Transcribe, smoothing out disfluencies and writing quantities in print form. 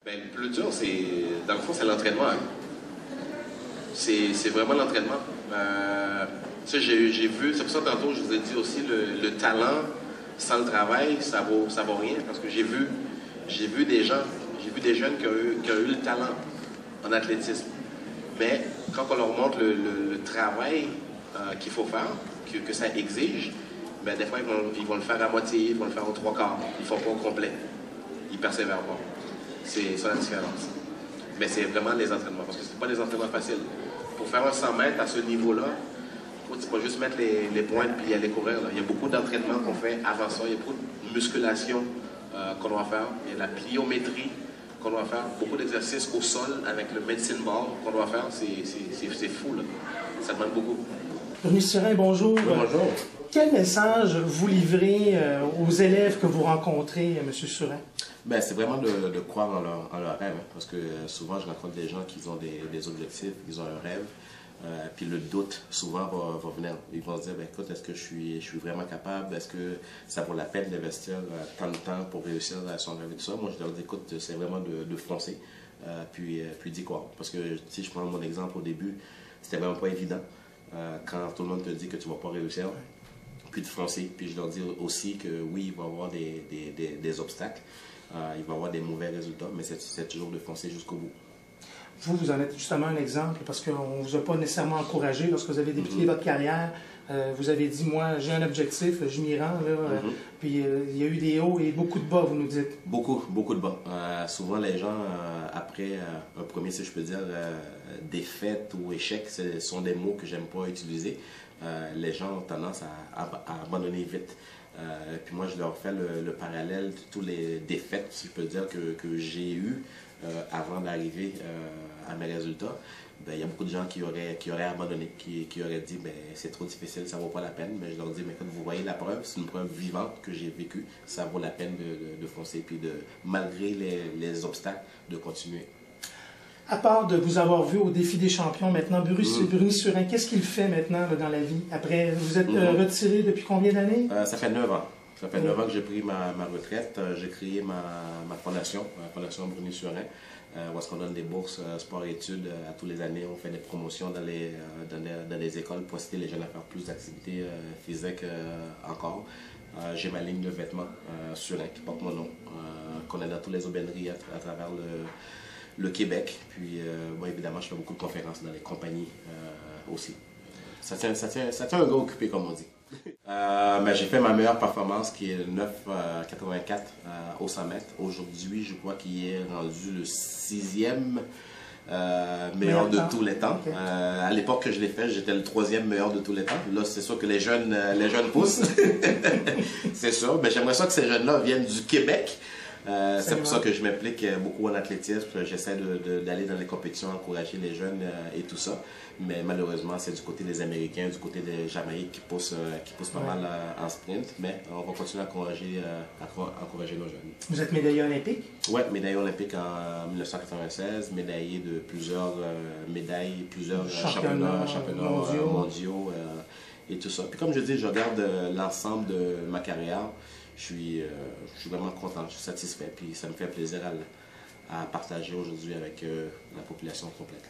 Ben, le plus dur, dans le fond, c'est l'entraînement. Hein. C'est vraiment l'entraînement. Ça, j'ai vu, c'est pour ça tantôt, je vous ai dit aussi, le talent sans le travail, ça vaut rien. Parce que j'ai vu des gens, j'ai vu des jeunes qui ont eu le talent en athlétisme. Mais quand on leur montre le travail qu'il faut faire, que ça exige, ben, des fois, ils vont le faire à moitié, ils vont le faire aux trois quarts. Ils ne font pas au complet. Ils persévèrent pas. C'est ça la différence. Mais c'est vraiment les entraînements, parce que c'est pas des entraînements faciles. Pour faire un 100 mètres à ce niveau-là, c'est pas juste mettre les pointes puis aller courir. Là. Il y a beaucoup d'entraînements qu'on fait avant ça. Il y a beaucoup de musculation qu'on doit faire. Il y a de la pliométrie qu'on doit faire. Beaucoup d'exercices au sol avec le medicine ball qu'on doit faire. C'est fou, là. Ça demande beaucoup. Denis Surin, bonjour. Oui, bonjour. Quel message vous livrez aux élèves que vous rencontrez, M. Surin? Ben, c'est vraiment de croire en leur rêve, hein, parce que souvent je rencontre des gens qui ont des objectifs, ils ont un rêve, puis le doute souvent va venir. Ils vont se dire, ben, écoute, est-ce que je suis vraiment capable, est-ce que ça vaut la peine d'investir tant de temps pour réussir à son rêve et tout ça. Moi je leur dis, écoute, c'est vraiment de foncer, puis d'y croire. Parce que si je prends mon exemple au début, c'était vraiment pas évident, quand tout le monde te dit que tu vas pas réussir. Puis de foncer. Puis je leur dis aussi que oui, il va y avoir des obstacles, il va y avoir des mauvais résultats, mais c'est toujours de foncer jusqu'au bout. Vous en êtes justement un exemple, parce qu'on ne vous a pas nécessairement encouragé lorsque vous avez débuté votre carrière. Vous avez dit, moi, j'ai un objectif, je m'y rends. Là, puis il y a eu des hauts et beaucoup de bas, vous nous dites. Beaucoup de bas. Souvent, les gens, après un premier, si je peux dire, défaite ou échec, ce sont des mots que j'aime pas utiliser. Les gens ont tendance à abandonner vite. Puis moi, je leur fais le parallèle de toutes les défaites, si je peux dire, que j'ai eues avant d'arriver à mes résultats. Ben, il y a beaucoup de gens qui auraient abandonné, qui auraient dit ben, c'est trop difficile, ça ne vaut pas la peine. Mais je leur dis, mais écoute, vous voyez la preuve, c'est une preuve vivante que j'ai vécue, ça vaut la peine de foncer, puis malgré les obstacles, de continuer. À part de vous avoir vu au défi des champions, maintenant, Denis Surin, qu'est-ce qu'il fait maintenant là, dans la vie? Après, vous êtes retiré depuis combien d'années? Ça fait 9 ans. Ça fait 9 ans que j'ai pris ma retraite. J'ai créé ma fondation, la Fondation Denis Surin, où est-ce qu'on donne des bourses sport et études à tous les années. On fait des promotions dans les écoles pour inciter les jeunes à faire plus d'activités physiques encore. J'ai ma ligne de vêtements Surin qui porte mon nom, qu'on a dans toutes les aubaineries à travers le Québec. Puis, moi, évidemment, je fais beaucoup de conférences dans les compagnies aussi. Ça tient un gars occupé, comme on dit. J'ai fait ma meilleure performance qui est 9,84 au 100 mètres. Aujourd'hui, je crois qu'il est rendu le 6e meilleur de tous les temps. Okay. À l'époque que je l'ai fait, j'étais le 3e meilleur de tous les temps. Là, c'est sûr que les jeunes poussent. C'est sûr. Mais j'aimerais ça que ces jeunes-là viennent du Québec. C'est pour ça que je m'implique beaucoup en athlétisme. J'essaie d'aller dans les compétitions, encourager les jeunes et tout ça. Mais malheureusement, c'est du côté des Américains, du côté des Jamaïques qui poussent pas mal en sprint. Mais on va continuer à encourager nos jeunes. Vous êtes médaillé olympique? Oui, médaillé olympique en 1996, médaillé de plusieurs médailles, plusieurs championnats mondiaux et tout ça. Puis comme je dis, je regarde l'ensemble de ma carrière. Je suis vraiment content, je suis satisfait, puis ça me fait plaisir à partager aujourd'hui avec la population complète.